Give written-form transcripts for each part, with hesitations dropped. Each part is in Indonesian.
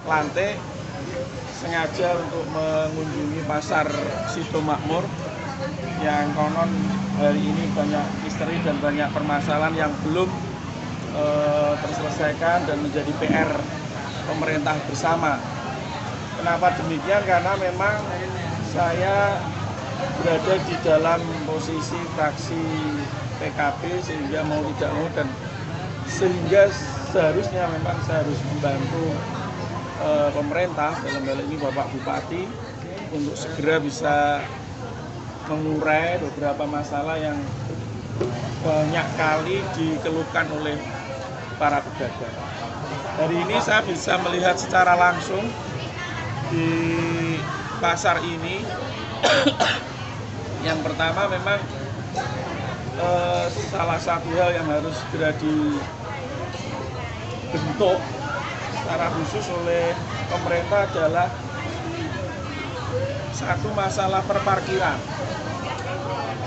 Lantik sengaja untuk mengunjungi pasar Sido Makmur yang konon hari ini banyak misteri dan banyak permasalahan yang belum terselesaikan dan menjadi PR pemerintah bersama. Kenapa demikian? Karena memang saya berada di dalam posisi fraksi PKB sehingga mau tidak mau dan sehingga seharusnya memang saya harus membantu pemerintah dalam hal ini Bapak Bupati untuk segera bisa mengurai beberapa masalah yang banyak kali dikeluhkan oleh para pedagang. Hari ini saya bisa melihat secara langsung di pasar ini. Yang pertama memang salah satu hal yang harus segera dibentuk secara khusus oleh pemerintah adalah satu masalah perparkiran.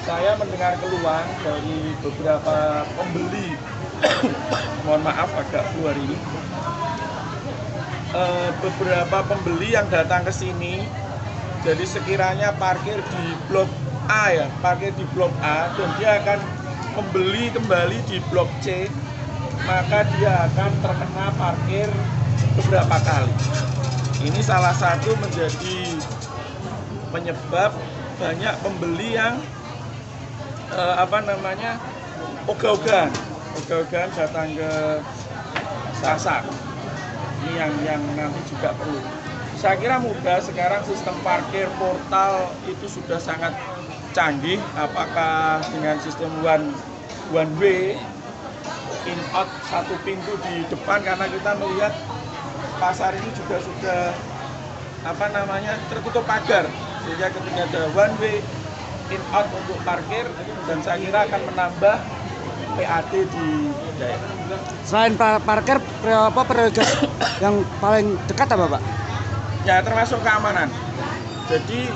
Saya mendengar keluhan dari beberapa pembeli, mohon maaf agak keluar ini, beberapa pembeli yang datang ke sini, jadi sekiranya parkir di blok A ya, parkir di blok A dan dia akan membeli kembali di blok C, maka dia akan terkena parkir beberapa kali. Ini salah satu menjadi penyebab banyak pembeli yang ogah-ogahan datang ke pasar. Ini yang nanti juga perlu. Saya kira mudah sekarang sistem parkir portal itu sudah sangat canggih. Apakah dengan sistem one way in out satu pintu di depan, karena kita melihat pasar ini juga sudah tertutup pagar sehingga ketika ada one way in out untuk parkir dan saya kira akan menambah PAD di daerah. Selain parkir, prioritas yang paling dekat apa Pak? Ya termasuk keamanan. Jadi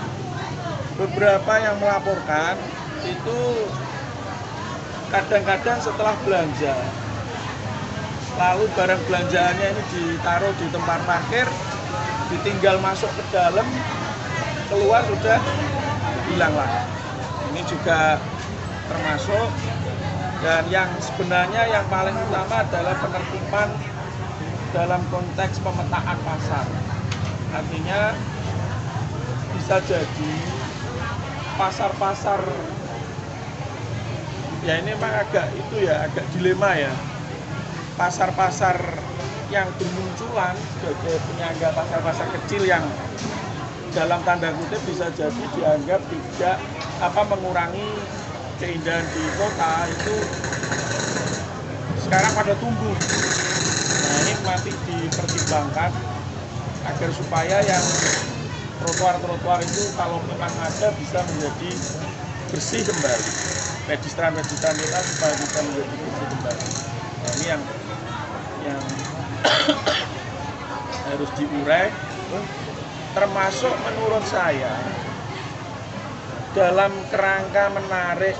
beberapa yang melaporkan itu kadang-kadang setelah belanja, lalu barang belanjaannya ini ditaruh di tempat parkir, ditinggal masuk ke dalam, keluar sudah hilang lagi. Ini juga termasuk, dan yang sebenarnya yang paling utama adalah penertiban dalam konteks pemetaan pasar. Artinya bisa jadi pasar-pasar, ya ini memang agak dilema ya. Pasar-pasar yang bermunculan sebagai penyangga pasar-pasar kecil yang dalam tanda kutip bisa jadi dianggap tidak mengurangi keindahan di kota, itu sekarang pada tumbuh. Nah ini masih dipertimbangkan agar supaya yang trotoar-trotoar itu kalau memang ada bisa menjadi bersih kembali. Pedestrian kita supaya bisa menjadi bersih kembali. Nah ini yang harus diurai, termasuk menurut saya dalam kerangka menarik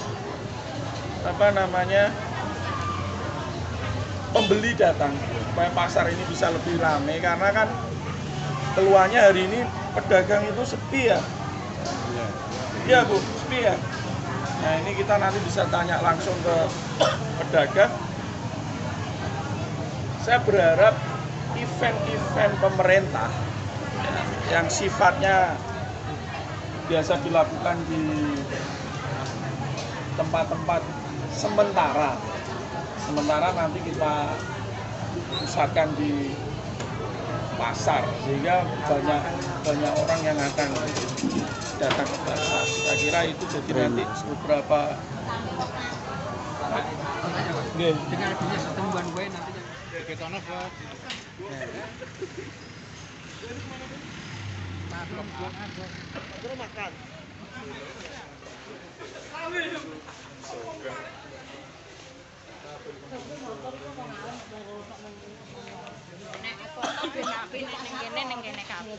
pembeli datang supaya pasar ini bisa lebih ramai, karena kan keluarnya hari ini pedagang itu sepi ya. Iya Bu, sepi ya. Nah ini kita nanti bisa tanya langsung ke pedagang. Saya berharap event-event pemerintah yang sifatnya biasa dilakukan di tempat-tempat sementara nanti kita pusatkan di pasar sehingga banyak orang yang akan datang ke pasar. Saya kira itu jadi nanti beberapa dengan adanya sistem one way nanti kita makan. Nek foto ben api ning kene kabeh.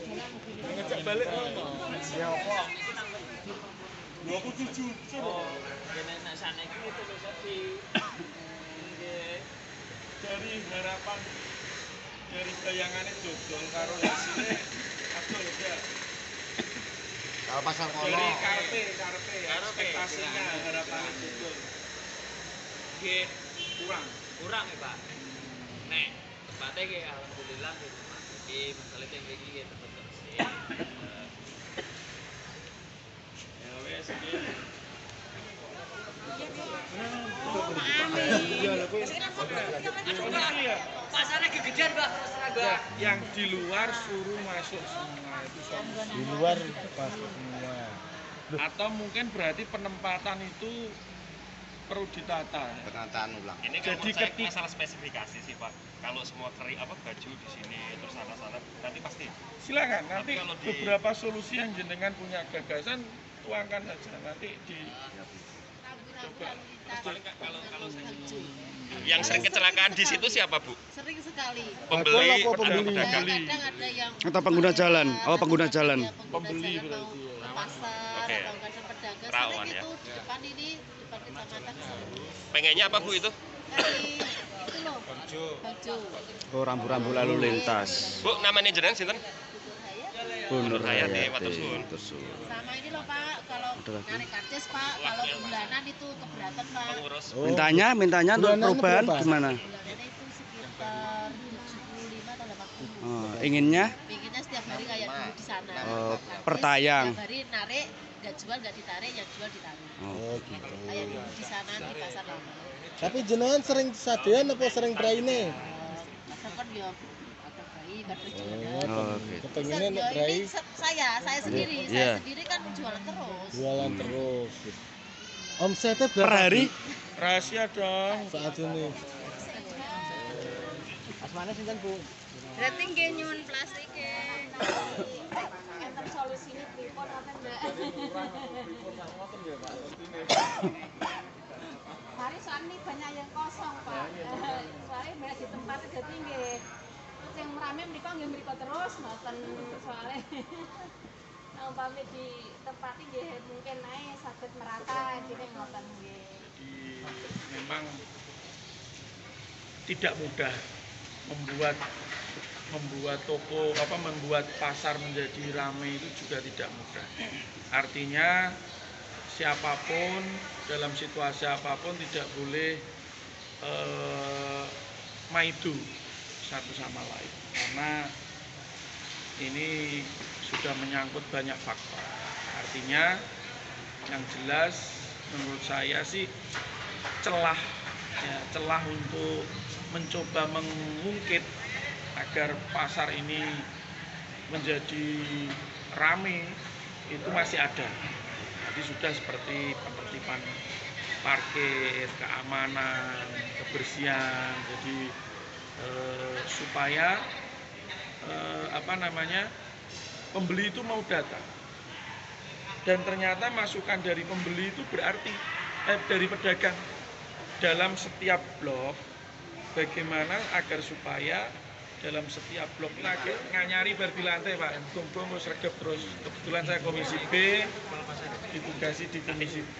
ngecek balik ngono. Siapa? 27. Oh, kene nek saniki itu sepi. Nggih. Dari harapan dari bayangannya dodol karo hasilnya aku ya. Kalau pasar kono. Dari karepe ekspektasinya harapannya dodol. Nggih kurang ya Pak. Nek tempatnya kayak alhamdulillah gitu masuki masalah yang begini gitu bersih. ya wes iki. Pasarnya kegedean Pak, terus Ya, yang di luar suruh masuk semua itu solusi. Di luar masuk semua. Atau mungkin berarti penempatan itu perlu ditata. Penataan ulang. Ini Jadi kalau saya ketik- masalah spesifikasi sih Pak. Kalau semua baju di sini terus sana-sana nanti pasti. Silakan nanti Tapi kalau di- beberapa solusi yang jenengan punya gagasan tuangkan saja nanti di coba. Paling kalau yang sering kecelakaan di situ siapa Bu? Sering sekali. Pembeli apa atau pembeli? pedagang? Kadang ada yang Atau pengguna jalan. Oh, pengguna jalan. Pembeli mau berarti ya. ke pasar Oke. atau kadang pedagang Rawan sering ya. itu di depan kecamatan sering. Pengennya apa Bu itu? Dari itu loh. Baju. Oh, rambu-rambu lalu lintas. Bu namanya jenengan sinten? Bu Nur Hayati, Hayati. Watusun. Watusun. Sama ini loh Pak, kalau Ada lagi? narik karcis Pak, kalau bulanan itu keberatan Pak. Pengurus. Mintanya untuk Bulanan perubahan berapa? gimana? Bulanannya itu sekitar 75 atau 80. Oh, inginnya Pengennya setiap hari kayak dulu di sana. Oh, Karcis, per tayang. Setiap hari narik, nggak jual nggak ditarik, yang jual ditarik. Oh gitu. Kayak dulu di sana di pasar lama. Tapi jenengan sering sadean apa sering praine? Pasar kan ya ada bayi, kadang jualan. Oh, gitu. Kepengennya nek Ya, brai ini saya sendiri, Iya. saya sendiri kan jualan terus. jualan terus. Gitu. Omsetnya berapa? Per hari? Rahasia dong. Saat ini. Berarti nggih nyuwun plastike. Enten solusine pripun ngoten, Mbak? Mari soalnya banyak yang kosong, Pak. Soalnya banyak di tempat jadi nggih sing rame mriko nggih mriko terus ngoten soalnya. Nah, umpami di tempat nggih mungkin ae saged merata jadi ngoten nggih. Jadi memang tidak mudah membuat toko membuat pasar menjadi ramai itu juga tidak mudah. Artinya siapapun dalam situasi apapun tidak boleh maidu satu sama lain karena ini sudah menyangkut banyak faktor. Artinya yang jelas menurut saya sih celah untuk mencoba mengungkit agar pasar ini menjadi ramai itu masih ada. Jadi sudah seperti penertiban parkir, keamanan, kebersihan. Jadi supaya pembeli itu mau datang. Dan ternyata masukan dari pembeli itu berarti dari pedagang dalam setiap blok bagaimana agar supaya dalam setiap blok lagi nganyari bar di lantai Pak, kumpul wis regep terus. Kebetulan saya komisi B, ditugasi di komisi B.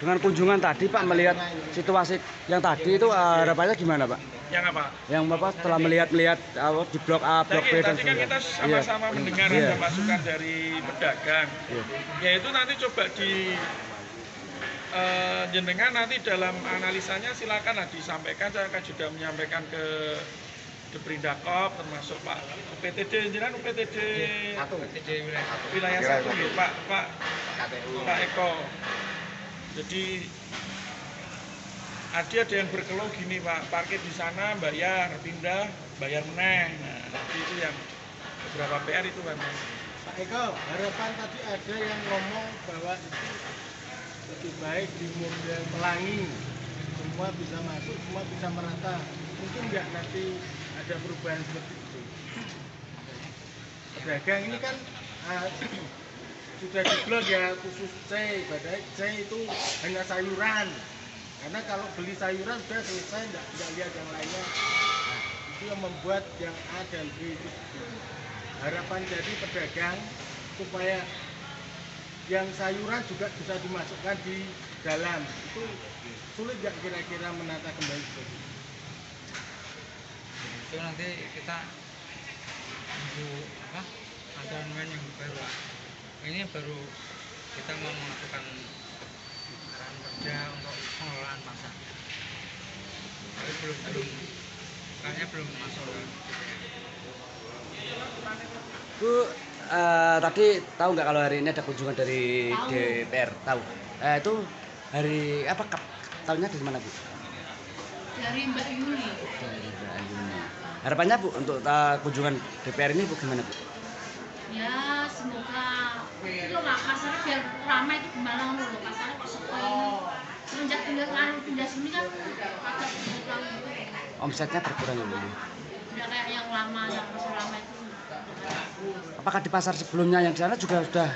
Dengan kunjungan tadi Pak melihat situasi yang tadi itu harapannya gimana Pak? Yang apa? Yang Bapak setelah melihat di blok A, blok B dan Tadi kan kita sebagainya. sama-sama mendengar Iya. ada masukan dari pedagang. Iya. Yaitu nanti coba di jenengan nanti dalam analisanya silakan disampaikan. Saya akan juga menyampaikan ke Deprindakop termasuk Pak UPTD jenengan UPTD wilayah 1 ya Pak Eko. Jadi ada yang berkeluh gini Pak, parkir di sana bayar, pindah bayar meneh. Nah, itu yang beberapa PR itu Pak. Pak Eko, harapan tadi ada yang ngomong bahwa itu lebih baik di model pelangi, semua bisa masuk, semua bisa merata. Mungkin nggak nanti ada perubahan seperti itu. Pedagang ini kan sudah di blok ya khusus C, padahal C itu hanya sayuran. Karena kalau beli sayuran sudah selesai, nggak lihat yang lainnya. Nah, itu yang membuat yang A dan B itu. Harapan jadi pedagang supaya yang sayuran juga bisa dimasukkan di dalam. Itu sulit nggak kira-kira menata kembali seperti itu? itu nanti kita untuk apa aturan yang baru. Ini baru kita mau melakukan arahan kerja untuk pengelolaan pasar. Tapi kayaknya belum masuk ke Bu, tadi tahu nggak kalau hari ini ada kunjungan dari Tahu. DPR? Tahu. Itu hari apa? Tahunya dari mana, Bu? Dari Mbak Yuli. Dari Mbak Ayuni. Harapannya, Bu, untuk kunjungan DPR ini, Bu, gimana, Bu? Ya semoga itu loh Kak, pasarnya biar ramai itu gimana loh, pasarnya kok sepi ini. Semenjak pindah sini kan agak berkurang gitu. Omsetnya berkurang ya, Bu? Udah kayak yang lama, yang pasar lama itu. Apakah di pasar sebelumnya yang di sana juga sudah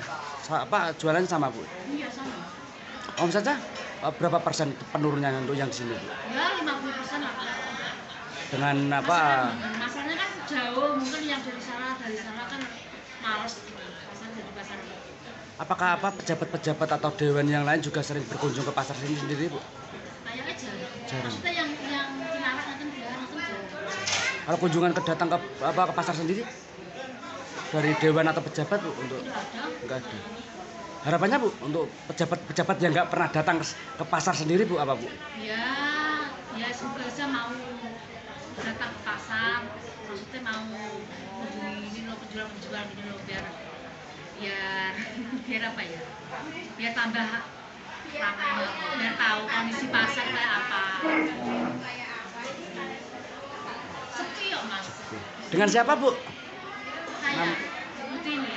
jualannya sama, Bu? Iya sama. Omsetnya berapa persen penurunannya untuk yang di sini, Bu? Ya 50% lah Kak. Dengan apa? Masarnya kan jauh, mungkin yang dari sana kan males pasar jadi pasar. Apakah pejabat-pejabat atau dewan yang lain juga sering berkunjung ke pasar sini sendiri, Bu? Kayaknya jarang. Jarang. Maksudnya yang Cilarak kan jarang kan jarang. Kalau kunjungan datang ke pasar sendiri dari dewan atau pejabat, Bu, untuk Tidak ada. enggak ada. Harapannya, Bu, untuk pejabat-pejabat yang nggak pernah datang ke pasar sendiri, Bu, apa, Bu? Ya semoga aja mau datang ke pasar, maksudnya mau mengunjungi ini loh penjual-penjual ini loh biar apa ya? Biar tambah ramai, biar tahu kondisi pasar kayak apa. Sepi kok Mas. Dengan siapa, Bu? Saya Putri ini.